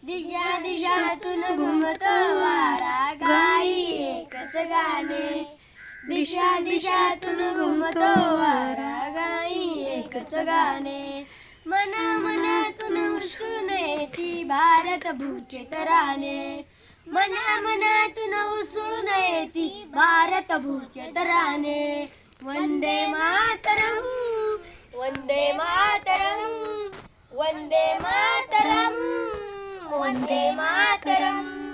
दिशा दिशातून घुमतो वारा, गाई एकच गाणे. दिशा दिशातून घुमतो वारा, गाई एकच गाणे. मना मनातून उसळून येती भारत भूचे तराने. मना मनातून उसळून येती भारत भूचे तराने. वंदे मातरम, वंदे मातरम, वंदे मातरम, वंदे मातरम.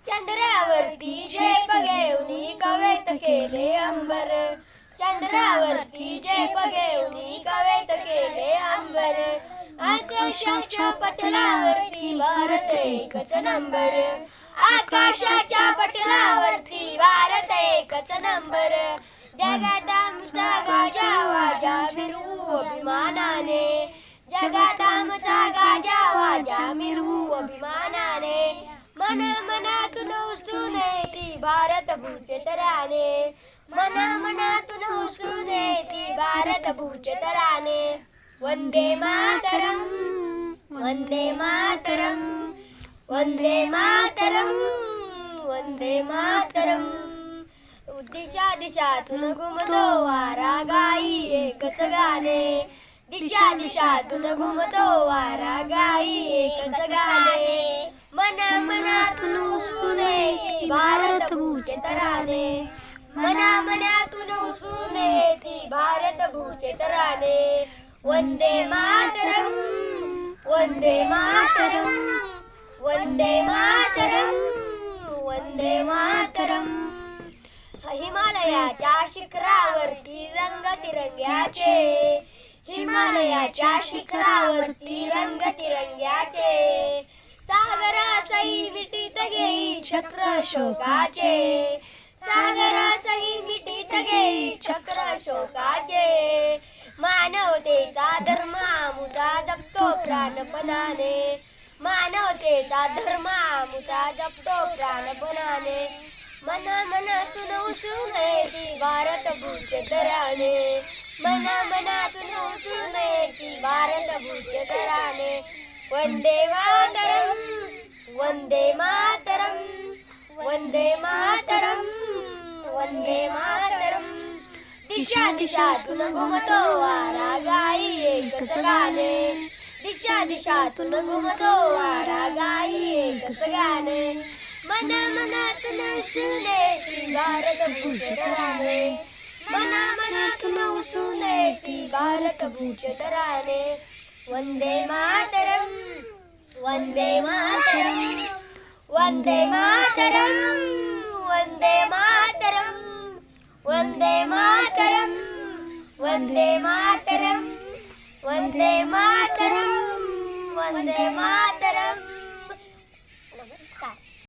चंद्रावरती झेप घेऊन कवेत केले अंबर. चंद्रावरती झेप घेऊन कवेत केले अंबर. आकाशाच्या पटलावरती भारत एकच नंबर. आकाशाच्या पटलावरती भारत एकच नंबर. जगात आमचा गाजावा जामिरू अभिमानाने. जगात आमचा गाजावा जामिरू अभिमानाने. मना मनातून उसळून येती भारत भूचे तराने. मना मनातून उसळून येती भारत भूचे तराने. वंदे मातरम, वंदे मातरम, वंदे मातरम, वंदे मातरम. दिशा दिशातून घुमतो वारा, गाई एकच गाणे. दिशा दिशातून घुमतो वारा, गाई एकच गाणे. मना मनातून उसळून येती भारत भूचे तराने. मना मनातून उसळून येती भारत भूचे तराने. वंदे मातरम, वंदे मातरम, वंदे मातरम, वंदे मातरम. हिमालयाच्या शिखरावरती रंगतिरंग्याचे. हिमालयाच्या शिखरावरती रंगतिरंग्याचे. सागरासही मिठीत घेई चक्र अशोकाचे. सागरासही मिठीत घेई चक्र अशोकाचे. मानवतेचा धर्म मुदा जपतो प्राणपणाने. मानवतेचा धर्म मुदा जपतो प्राणपणाने. मना मनातून उसळून येती भारत भूचे तराने. मना मनातून उसळून येती भारत भूचे तराने. वंदे मातरम, वंदे मातरम, वंदे मातरम, वंदे मातरम. दिशा दिशातून घुमतो वारा, गाई एकच गाणे. दिशा दिशातून घुमतो वारा, गाई एकच गाणे. मना मनातून उसळून येती भारत भूचे तराने. मना मनातून उसळून येती भारत भूचे तराने. वंदे मातरम, वंदे मातरम, वंदे मातरम, वंदे मातरम, वंदे मातरम, वंदे मातरम, वंदे मातरम, वंदे मातरम.